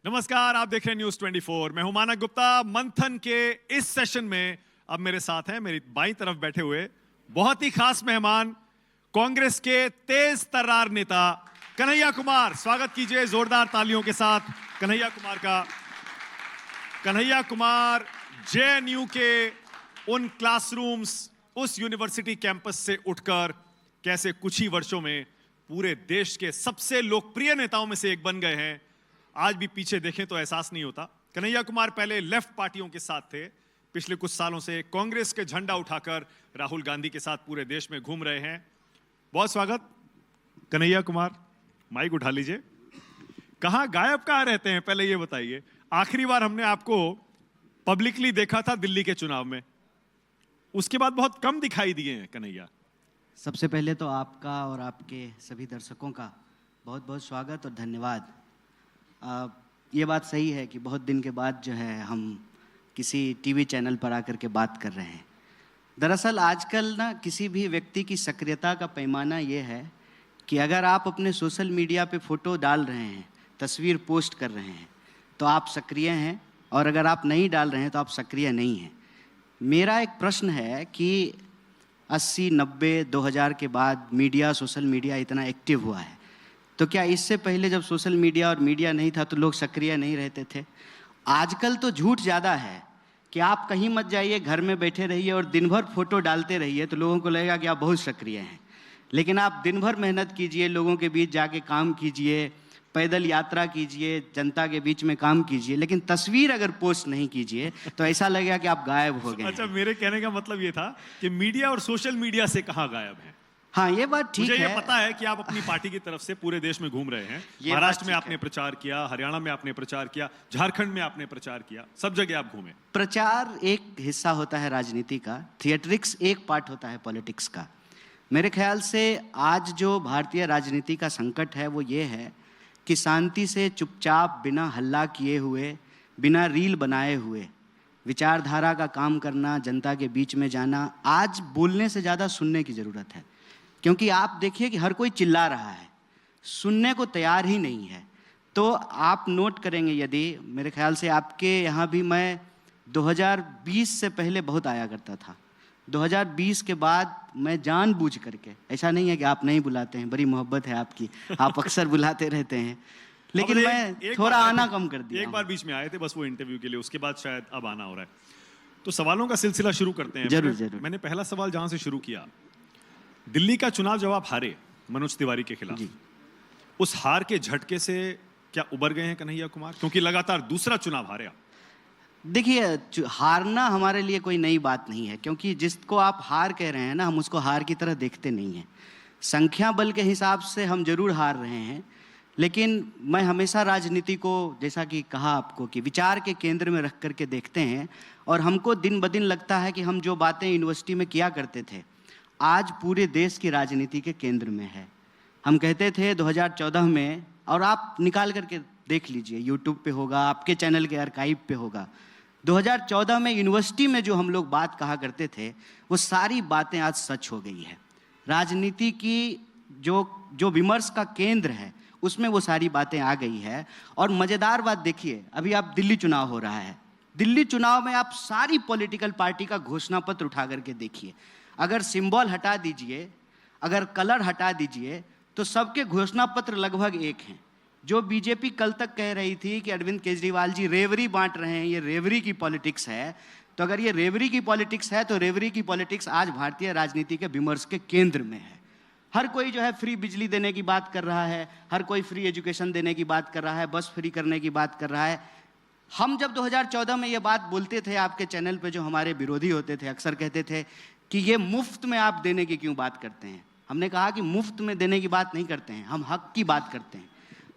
नमस्कार, आप देख रहे हैं न्यूज 24। मैं हूं मानक गुप्ता। मंथन के इस सेशन में अब मेरे साथ हैं, मेरी बाईं तरफ बैठे हुए बहुत ही खास मेहमान, कांग्रेस के तेज तर्रार नेता कन्हैया कुमार। स्वागत कीजिए जोरदार तालियों के साथ कन्हैया कुमार का। कन्हैया कुमार जेएनयू के उन क्लासरूम्स, उस यूनिवर्सिटी कैंपस से उठकर कैसे कुछ ही वर्षों में पूरे देश के सबसे लोकप्रिय नेताओं में से एक बन गए हैं। आज भी पीछे देखें तो एहसास नहीं होता। कन्हैया कुमार पहले लेफ्ट पार्टियों के साथ थे, पिछले कुछ सालों से कांग्रेस के झंडा उठाकर राहुल गांधी के साथ पूरे देश में घूम रहे हैं। बहुत स्वागत कन्हैया कुमार, माइक उठा लीजिए। कहां गायब कहां रहते हैं, पहले ये बताइए। आखिरी बार हमने आपको पब्लिकली देखा था दिल्ली के चुनाव में, उसके बाद बहुत कम दिखाई दिए हैं कन्हैया। सबसे पहले तो आपका और आपके सभी दर्शकों का बहुत बहुत स्वागत और धन्यवाद। ये बात सही है कि बहुत दिन के बाद जो है हम किसी टीवी चैनल पर आकर के बात कर रहे हैं। दरअसल आजकल ना किसी भी व्यक्ति की सक्रियता का पैमाना ये है कि अगर आप अपने सोशल मीडिया पे फोटो डाल रहे हैं, तस्वीर पोस्ट कर रहे हैं, तो आप सक्रिय हैं, और अगर आप नहीं डाल रहे हैं तो आप सक्रिय नहीं हैं। मेरा एक प्रश्न है कि 80, 90, 2000 के बाद मीडिया, सोशल मीडिया इतना एक्टिव हुआ है, तो क्या इससे पहले जब सोशल मीडिया और मीडिया नहीं था तो लोग सक्रिय नहीं रहते थे? आजकल तो झूठ ज़्यादा है कि आप कहीं मत जाइए, घर में बैठे रहिए और दिन भर फोटो डालते रहिए तो लोगों को लगेगा कि आप बहुत सक्रिय हैं। लेकिन आप दिन भर मेहनत कीजिए, लोगों के बीच जाके काम कीजिए, पैदल यात्रा कीजिए, जनता के बीच में काम कीजिए, लेकिन तस्वीर अगर पोस्ट नहीं कीजिए तो ऐसा लगेगा कि आप गायब हो गए। अच्छा, मेरे कहने का मतलब ये था कि मीडिया और सोशल मीडिया से कहां गायब है। हाँ, ये बात ठीक है। मुझे ये पता है कि आप अपनी पार्टी की तरफ से पूरे देश में घूम रहे हैं। महाराष्ट्र में आपने प्रचार किया, हरियाणा में आपने प्रचार किया, झारखंड में आपने प्रचार किया, सब जगह आप घूमे। प्रचार एक हिस्सा होता है राजनीति का, थिएट्रिक्स एक पार्ट होता है पॉलिटिक्स का। मेरे ख्याल से आज जो भारतीय राजनीति का संकट है वो ये है कि शांति से चुपचाप, बिना हल्ला किए हुए, बिना रील बनाए हुए विचारधारा का काम करना, जनता के बीच में जाना, आज बोलने से ज़्यादा सुनने की ज़रूरत है। क्योंकि आप देखिए कि हर कोई चिल्ला रहा है, सुनने को तैयार ही नहीं है। तो आप नोट करेंगे, यदि मेरे ख्याल से आपके यहाँ भी मैं 2020 से पहले बहुत आया करता था। 2020 के बाद मैं जानबूझ करके, ऐसा नहीं है कि आप नहीं बुलाते हैं, बड़ी मोहब्बत है आपकी, आप अक्सर बुलाते रहते हैं, लेकिन मैं थोड़ा आना कम कर दिया। एक बार बीच में आए थे बस वो इंटरव्यू के लिए, उसके बाद शायद अब आना हो रहा है। तो सवालों का सिलसिला शुरू करते हैं। जरूर। मैंने पहला सवाल जहां से शुरू किया, दिल्ली का चुनाव जब आप हारे मनोज तिवारी के खिलाफ, उस हार के झटके से क्या उबर गए हैं कन्हैया कुमार? क्योंकि लगातार दूसरा चुनाव हारे आप। देखिए, हारना हमारे लिए कोई नई बात नहीं है, क्योंकि जिसको आप हार कह रहे हैं ना, हम उसको हार की तरह देखते नहीं हैं। संख्या बल के हिसाब से हम जरूर हार रहे हैं, लेकिन मैं हमेशा राजनीति को, जैसा कि कहा आपको, कि विचार के केंद्र में रख करके देखते हैं। और हमको दिन ब दिन लगता है कि हम जो बातें यूनिवर्सिटी में किया करते थे, आज पूरे देश की राजनीति के केंद्र में है। हम कहते थे 2014 में, और आप निकाल करके देख लीजिए, यूट्यूब पे होगा, आपके चैनल के आर्काइव पे होगा, 2014 में यूनिवर्सिटी में जो हम लोग बात कहा करते थे, वो सारी बातें आज सच हो गई है। राजनीति की जो विमर्श का केंद्र है, उसमें वो सारी बातें आ गई है। और मज़ेदार बात देखिए, अभी आप दिल्ली चुनाव हो रहा है, दिल्ली चुनाव में आप सारी पॉलिटिकल पार्टी का घोषणा पत्र उठा करके देखिए। अगर सिंबल हटा दीजिए, अगर कलर हटा दीजिए, तो सबके घोषणा पत्र लगभग एक हैं। जो बीजेपी कल तक कह रही थी कि अरविंद केजरीवाल जी रेवरी बांट रहे हैं, ये रेवरी की पॉलिटिक्स है, तो अगर ये रेवरी की पॉलिटिक्स है तो रेवरी की पॉलिटिक्स आज भारतीय राजनीति के विमर्श के केंद्र में है। हर कोई जो है फ्री बिजली देने की बात कर रहा है, हर कोई फ्री एजुकेशन देने की बात कर रहा है, बस फ्री करने की बात कर रहा है। हम जब 2014 में ये बात बोलते थे, आपके चैनल पे जो हमारे विरोधी होते थे अक्सर कहते थे कि ये मुफ्त में आप देने की क्यों बात करते हैं। हमने कहा कि मुफ्त में देने की बात नहीं करते हैं, हम हक की बात करते हैं।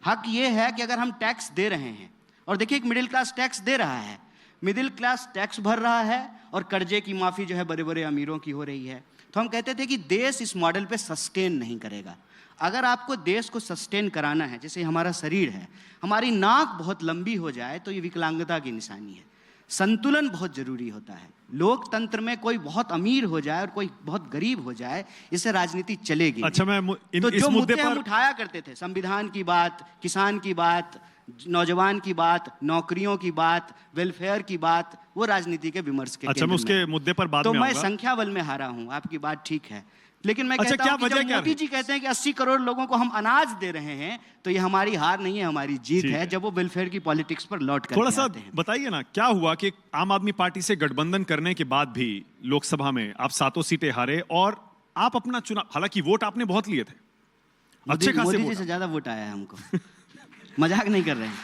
हक ये है कि अगर हम टैक्स दे रहे हैं, और देखिए एक मिडिल क्लास टैक्स दे रहा है, मिडिल क्लास टैक्स भर रहा है, और कर्जे की माफ़ी जो है बड़े बड़े अमीरों की हो रही है, तो हम कहते थे कि देश इस मॉडल पे सस्टेन नहीं करेगा। अगर आपको देश को सस्टेन कराना है, जैसे हमारा शरीर है, हमारी नाक बहुत लंबी हो जाए तो ये विकलांगता की निशानी है। संतुलन बहुत जरूरी होता है। लोकतंत्र में कोई बहुत अमीर हो जाए और कोई बहुत गरीब हो जाए, इससे राजनीति चलेगी। अच्छा, मैं तो जो मुद्दे हम उठाया करते थे, संविधान की बात, किसान की बात, नौजवान की बात, नौकरियों की बात, वेलफेयर की बात, वो राजनीति के विमर्श के अच्छा, मैं केंद्र में उसके मुद्दे पर बाद तो में मैं आऊंगा। संख्या बल में हारा हूं, आपकी बात ठीक है, लेकिन मैं अच्छा, कहता क्या हूं कि वजह जब क्या मोदी रही? जी कहते हैं कि 80 करोड़ लोगों को हम अनाज दे रहे हैं, तो ये हमारी हार नहीं है, हमारी जीत ठीक है, है। जब वो वेलफेयर की पॉलिटिक्स पर लौट थोड़ा करके सा आते हैं। बताइए ना, क्या हुआ कि आम आदमी पार्टी से गठबंधन करने के बाद भी लोकसभा में आप 7 सीटें हारे और आप अपना चुनाव, हालांकि वोट आपने बहुत लिए थे, अच्छे खासे मोदी जी वोट। से ज्यादा वोट आया है हमको। मजाक नहीं कर रहे हैं,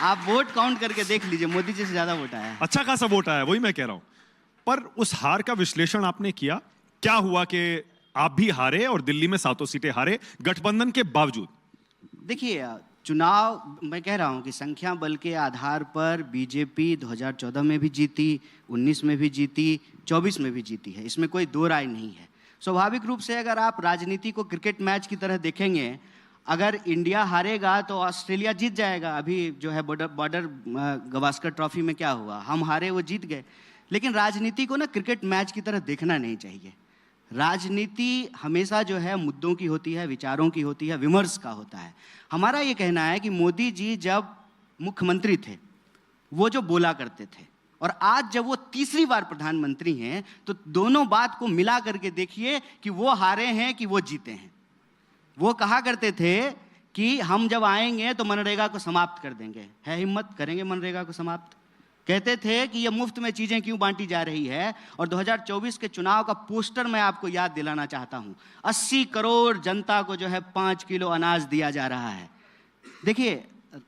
आप वोट काउंट करके देख लीजिए, मोदी जी से ज्यादा वोट आया है। अच्छा खासा वोट आया, वही मैं कह रहा हूं। पर उस हार का विश्लेषण आपने किया, क्या हुआ कि आप भी हारे और दिल्ली में 7 सीटें हारे गठबंधन के बावजूद? देखिए, चुनाव मैं कह रहा हूं कि संख्या बल के आधार पर बीजेपी 2014 में भी जीती, 19 में भी जीती, 24 में भी जीती है, इसमें कोई दो राय नहीं है। स्वाभाविक रूप से अगर आप राजनीति को क्रिकेट मैच की तरह देखेंगे, अगर इंडिया हारेगा तो ऑस्ट्रेलिया जीत जाएगा। अभी जो है बॉर्डर गवास्कर ट्रॉफी में क्या हुआ, हम हारे, वो जीत गए। लेकिन राजनीति को ना क्रिकेट मैच की तरह देखना नहीं चाहिए। राजनीति हमेशा जो है मुद्दों की होती है, विचारों की होती है, विमर्श का होता है। हमारा ये कहना है कि मोदी जी जब मुख्यमंत्री थे, वो जो बोला करते थे, और आज जब वो तीसरी बार प्रधानमंत्री हैं, तो दोनों बात को मिला करके देखिए कि वो हारे हैं कि वो जीते हैं। वो कहा करते थे कि हम जब आएंगे तो मनरेगा को समाप्त कर देंगे, है हिम्मत, करेंगे मनरेगा को समाप्त। कहते थे कि ये मुफ्त में चीजें क्यों बांटी जा रही है, और 2024 के चुनाव का पोस्टर मैं आपको याद दिलाना चाहता हूं, 80 करोड़ जनता को जो है 5 किलो अनाज दिया जा रहा है। देखिए,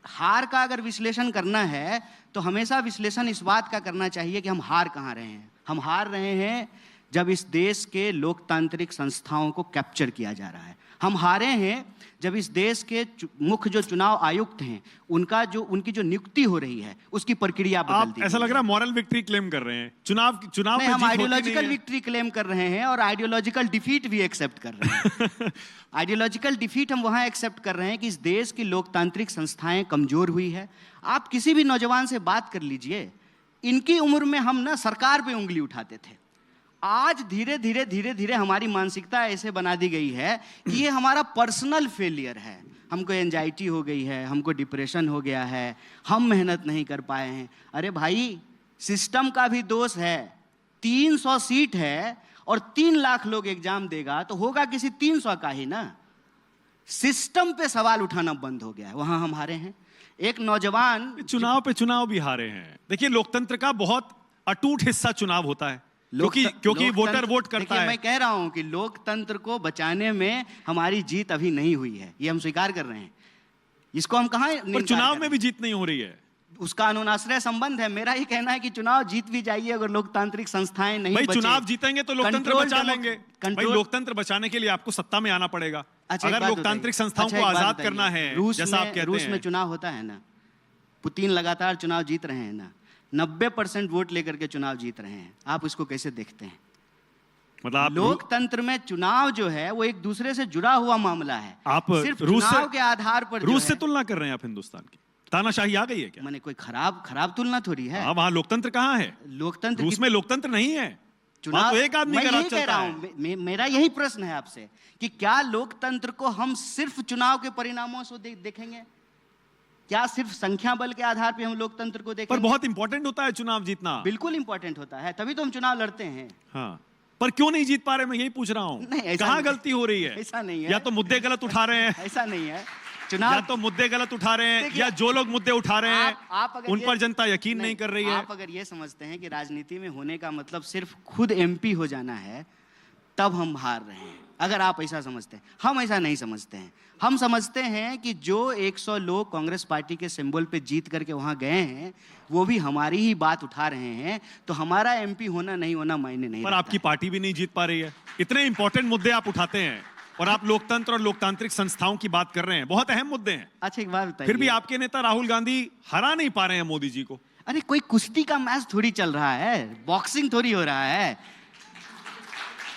हार का अगर विश्लेषण करना है तो हमेशा विश्लेषण इस बात का करना चाहिए कि हम हार कहाँ रहे हैं। हम हार रहे हैं जब इस देश के लोकतांत्रिक संस्थाओं को कैप्चर किया जा रहा है। हम हारे हैं जब इस देश के मुख्य जो चुनाव आयुक्त हैं, उनकी जो नियुक्ति हो रही है, उसकी प्रक्रिया बदल दी। ऐसा लग रहा है मॉरल विक्ट्री क्लेम कर रहे हैं, चुनाव नहीं, में हम जीत होती आइडियोलॉजिकल नहीं है। विक्ट्री क्लेम कर रहे हैं और आइडियोलॉजिकल डिफीट भी एक्सेप्ट कर रहे हैं। आइडियोलॉजिकल डिफीट हम वहां एक्सेप्ट कर रहे हैं कि इस देश की लोकतांत्रिक संस्थाएं कमजोर हुई है। आप किसी भी नौजवान से बात कर लीजिए, इनकी उम्र में हम ना सरकार पे उंगली उठाते थे। आज धीरे धीरे हमारी मानसिकता ऐसे बना दी गई है कि ये हमारा पर्सनल फेलियर है, हमको एंजाइटी हो गई है, हमको डिप्रेशन हो गया है, हम मेहनत नहीं कर पाए हैं। अरे भाई, सिस्टम का भी दोष है। 300 सीट है और 3 लाख लोग एग्जाम देगा तो होगा किसी 300 का ही ना। सिस्टम पे सवाल उठाना बंद हो गया है, वहां हम हारे हैं। एक नौजवान चुनाव पे चुनाव भी हारे हैं। देखिए, लोकतंत्र का बहुत अटूट हिस्सा चुनाव होता है, क्योंकि वोटर वोट करता है। मैं कह रहा हूं कि लोकतंत्र को बचाने में हमारी जीत अभी नहीं हुई है, ये हम स्वीकार कर रहे हैं। इसको हम कहां, पर चुनाव में भी जीत नहीं हो रही है, उसका अनुनाश्रय संबंध है। मेरा ये कहना है कि चुनाव जीत भी जाइए, अगर लोकतांत्रिक संस्थाएं नहीं भाई बचे। चुनाव जीतेंगे तो लोकतंत्र बचा लेंगे। भाई लोकतंत्र बचाने के लिए आपको सत्ता में आना पड़ेगा। अच्छा, अगर लोकतांत्रिक संस्थाओं को आजाद करना है, जैसा आप कहते हैं। रूस में चुनाव होता है ना, पुतिन लगातार चुनाव जीत रहे हैं ना, 90% वोट लेकर के चुनाव जीत रहे हैं। आप इसको कैसे देखते हैं? मतलब लोकतंत्र में चुनाव जो है वो एक दूसरे से जुड़ा हुआ मामला है। आप सिर्फ चुनाव के आधार पर रूस से तुलना कर रहे हैं आप हिंदुस्तान की? तानाशाही आ गई है क्या? मैंने कोई खराब तुलना थोड़ी है। वहां लोकतंत्र कहाँ है? लोकतंत्र रूस में लोकतंत्र नहीं है। चुनाव तो एक आदमी का राज चलता है। मेरा यही प्रश्न है आपसे कि क्या लोकतंत्र को हम सिर्फ चुनाव के परिणामों से देखेंगे? क्या सिर्फ संख्या बल के आधार पे हम लोकतंत्र को देखेंगे? पर बहुत इंपॉर्टेंट होता है चुनाव जीतना। बिल्कुल इंपॉर्टेंट होता है, तभी तो हम चुनाव लड़ते हैं। हाँ, पर क्यों नहीं जीत पा रहे, मैं यही पूछ रहा हूँ। कहाँ गलती हो रही है? ऐसा नहीं है। या तो मुद्दे गलत उठा रहे हैं, ऐसा नहीं है। चुनाव या तो मुद्दे गलत उठा रहे हैं, या जो लोग मुद्दे उठा रहे हैं उन पर जनता यकीन नहीं कर रही है। आप अगर ये समझते हैं कि राजनीति में होने का मतलब सिर्फ खुद एमपी हो जाना है, तब हम हार रहे हैं। अगर आप ऐसा समझते हैं, हम ऐसा नहीं समझते हैं। हम समझते हैं कि जो 100 लोग कांग्रेस पार्टी के सिंबल पे जीत करके वहां गए हैं, वो भी हमारी ही बात उठा रहे हैं, तो हमारा एमपी होना नहीं होना मायने नहीं पर रखता आपकी है। पार्टी भी नहीं जीत पा रही है। इतने इंपॉर्टेंट मुद्दे आप उठाते हैं और आप लोकतंत्र और लोकतांत्रिक संस्थाओं की बात कर रहे हैं, बहुत अहम मुद्दे हैं। अच्छा, एक बात बताइए, फिर भी आपके नेता राहुल गांधी हरा नहीं पा रहे हैं मोदी जी को। अरे कोई कुश्ती का मैच थोड़ी चल रहा है, बॉक्सिंग थोड़ी हो रहा है।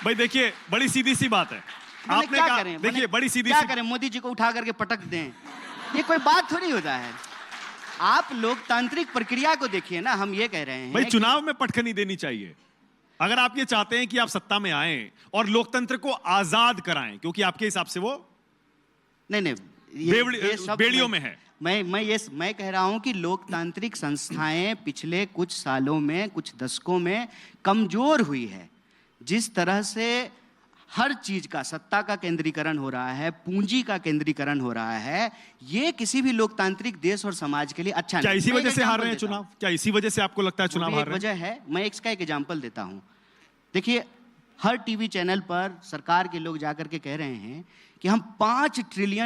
भाई देखिए, बड़ी सीधी सी बात है। आपने क्या कहा, करें? देखिए बड़ी सीधी क्या सी करें, मोदी जी को उठा करके पटक दें, ये कोई बात थोड़ी होता है। आप लोकतांत्रिक प्रक्रिया को देखिए ना। हम ये कह रहे हैं भाई चुनाव में पटखनी देनी चाहिए। अगर आप ये चाहते हैं कि आप सत्ता में आए और लोकतंत्र को आजाद कराएं, क्योंकि आपके हिसाब से वो नहीं, बेड़ियों में है। मैं कह रहा हूं कि लोकतांत्रिक संस्थाएं पिछले कुछ सालों में, कुछ दशकों में कमजोर हुई है। जिस तरह से हर चीज का, सत्ता का केंद्रीकरण हो रहा है, पूंजी का केंद्रीकरण हो रहा है, ये किसी भी लोकतांत्रिक देश और समाज के लिए अच्छा क्या नहीं। इसी मैं वजह एक से हार example रहे हैं देता चुनाव? हूं। क्या इसी वजह से आपको लगता है वो चुनाव भी हार एक रहे हैं? वजह है। मैं इसका एक एग्जाम्पल देता हूं। देखिए, हर टीवी चैनल पर सरकार के लोग जाकर के कह रहे हैं कि हम 5 ट्रिलियन